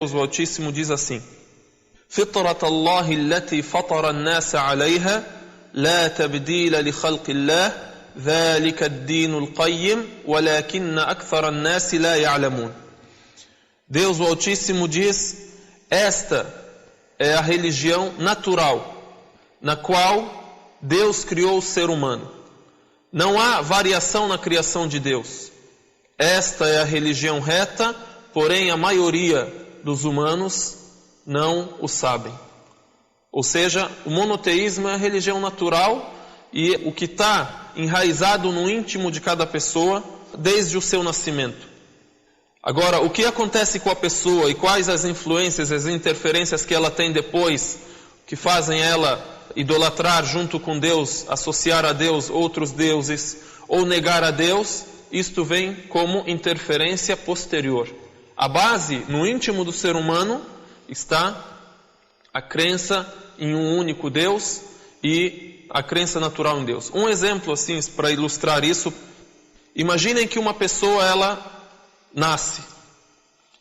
O Altíssimo diz assim: فطرة الله التي فطر الناس عليها لا تبديل لخلق الله ذلك الدين القيم ولكن أكثر الناس لا يعلمون. Deus, o Altíssimo, diz: esta é a religião natural, na qual Deus criou o ser humano. Não há variação na criação de Deus. Esta é a religião reta, porém a maioria dos humanos não o sabem. Ou seja, o monoteísmo é a religião natural e o que está enraizado no íntimo de cada pessoa desde o seu nascimento. Agora, o que acontece com a pessoa e quais as influências, as interferências que ela tem depois, que fazem ela idolatrar junto com Deus, associar a Deus outros deuses ou negar a Deus, isto vem como interferência posterior. A base, no íntimo do ser humano, está a crença em um único Deus e a crença natural em Deus. Um exemplo, assim, para ilustrar isso: imaginem que uma pessoa, ela nasce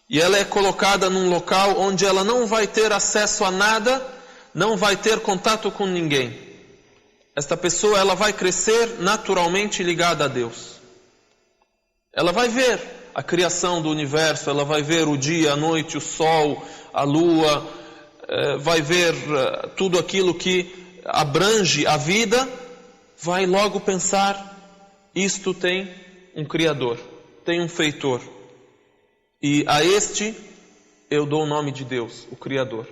e ela é colocada num local onde ela não vai ter acesso a nada, não vai ter contato com ninguém. Esta pessoa, ela vai crescer naturalmente ligada a Deus. Ela vai ver a criação do universo, ela vai ver o dia, a noite, o sol, a lua, vai ver tudo aquilo que abrange a vida, vai logo pensar: isto tem um Criador, tem um Feitor. E a este eu dou o nome de Deus, o Criador.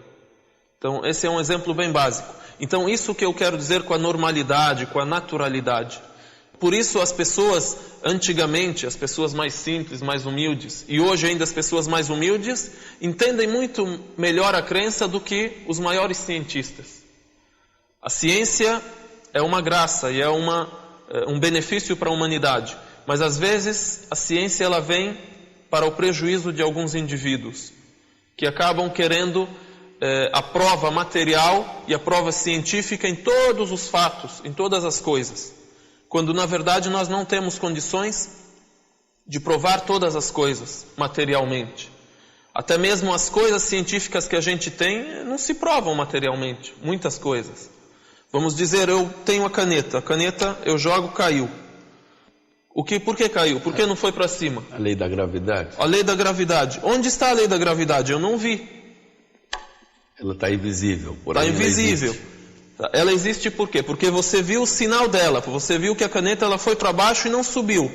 Então esse é um exemplo bem básico. Então isso que eu quero dizer com a normalidade, com a naturalidade. Por isso as pessoas, antigamente, as pessoas mais simples, mais humildes, e hoje ainda as pessoas mais humildes, entendem muito melhor a crença do que os maiores cientistas. A ciência é uma graça e é um benefício para a humanidade, mas às vezes a ciência ela vem para o prejuízo de alguns indivíduos, que acabam querendo a prova material e a prova científica em todos os fatos, em todas as coisas. Quando na verdade nós não temos condições de provar todas as coisas materialmente. Até mesmo as coisas científicas que a gente tem não se provam materialmente, muitas coisas. Vamos dizer, eu tenho a caneta eu jogo, caiu. Por que caiu? Por que não foi para cima? A lei da gravidade. A lei da gravidade. Onde está a lei da gravidade? Eu não vi. Ela está invisível. Está invisível. Ela existe por quê? Porque você viu o sinal dela, você viu que a caneta ela foi para baixo e não subiu.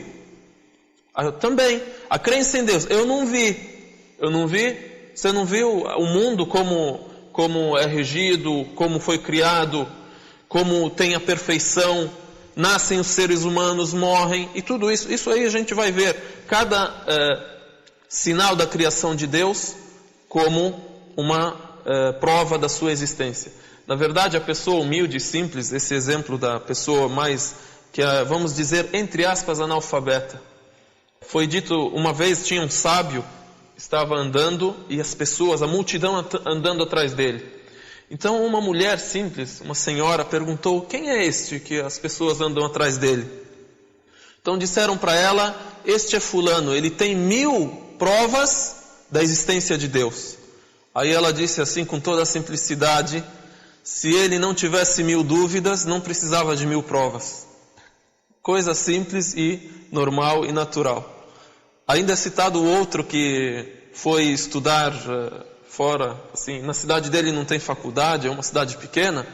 Também, a crença em Deus, eu não vi, você não viu o mundo como é regido, como foi criado, como tem a perfeição, nascem os seres humanos, morrem, e tudo isso aí a gente vai ver, cada sinal da criação de Deus como uma prova da sua existência. Na verdade, a pessoa humilde e simples, esse exemplo da pessoa mais, que é, vamos dizer, entre aspas, analfabeta. Foi dito, uma vez tinha um sábio, estava andando e as pessoas, a multidão andando atrás dele. Então uma mulher simples, uma senhora, perguntou: quem é este que as pessoas andam atrás dele? Então disseram para ela: este é fulano, ele tem 1000 provas da existência de Deus. Aí ela disse assim com toda a simplicidade: se ele não tivesse 1000 dúvidas, não precisava de 1000 provas. Coisa simples e normal e natural. Ainda é citado outro que foi estudar fora, assim, na cidade dele não tem faculdade, é uma cidade pequena,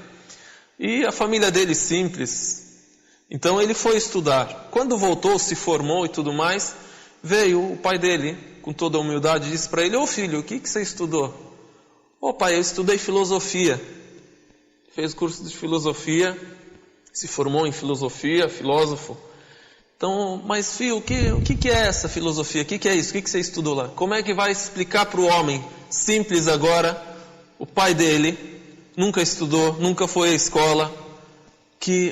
e a família dele simples. Então ele foi estudar. Quando voltou, se formou e tudo mais, veio o pai dele, com toda a humildade, e disse para ele: ô filho, o que você estudou? Ô pai, eu estudei filosofia. Fez curso de filosofia, se formou em filosofia, filósofo. Então, mas filho, o que é essa filosofia? O que é isso? O que você estudou lá? Como é que vai explicar para o homem simples agora, o pai dele, nunca estudou, nunca foi à escola,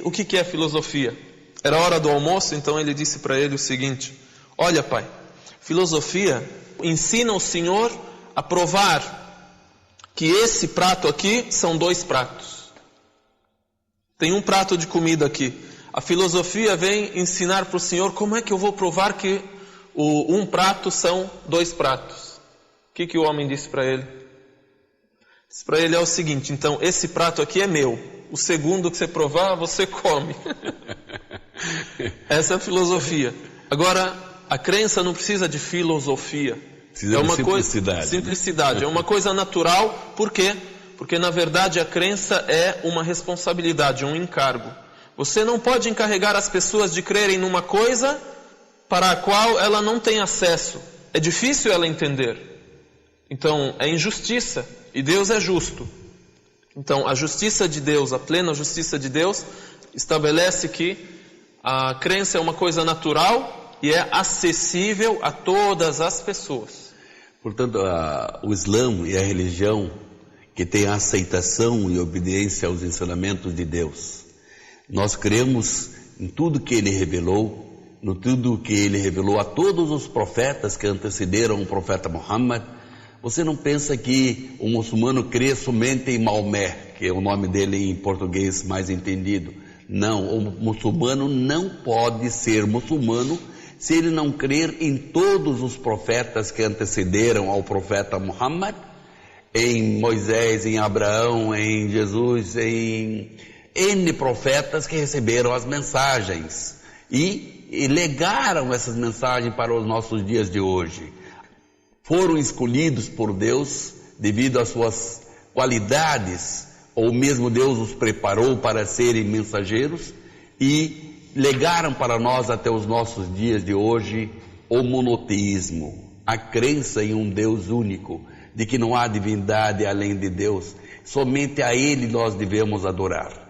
o que é filosofia? Era hora do almoço, então ele disse para ele o seguinte: olha pai, filosofia ensina o senhor a provar que esse prato aqui são 2 pratos. Tem um prato de comida aqui. A filosofia vem ensinar para o senhor como é que eu vou provar que um prato são 2 pratos. que o homem disse para ele? Disse para ele é o seguinte: então, esse prato aqui é meu. O segundo que você provar, você come. Essa é a filosofia. Agora, a crença não precisa de filosofia. Precisa de simplicidade. Simplicidade. É uma coisa natural. Por quê? Porque, na verdade, a crença é uma responsabilidade, um encargo. Você não pode encarregar as pessoas de crerem numa coisa para a qual ela não tem acesso. É difícil ela entender. Então, é injustiça. E Deus é justo. Então, a justiça de Deus, a plena justiça de Deus, estabelece que a crença é uma coisa natural e é acessível a todas as pessoas. Portanto, o Islã e a religião que tem a aceitação e obediência aos ensinamentos de Deus. Nós cremos em tudo que Ele revelou, no tudo que Ele revelou a todos os profetas que antecederam o profeta Muhammad. Você não pensa que o muçulmano crê somente em Maomé, que é o nome dele em português mais entendido. Não, o muçulmano não pode ser muçulmano se ele não crer em todos os profetas que antecederam ao profeta Muhammad, em Moisés, em Abraão, em Jesus, em N profetas que receberam as mensagens e legaram essas mensagens para os nossos dias de hoje. Foram escolhidos por Deus devido às suas qualidades, ou mesmo Deus os preparou para serem mensageiros e legaram para nós até os nossos dias de hoje o monoteísmo, a crença em um Deus único, de que não há divindade além de Deus, somente a Ele nós devemos adorar.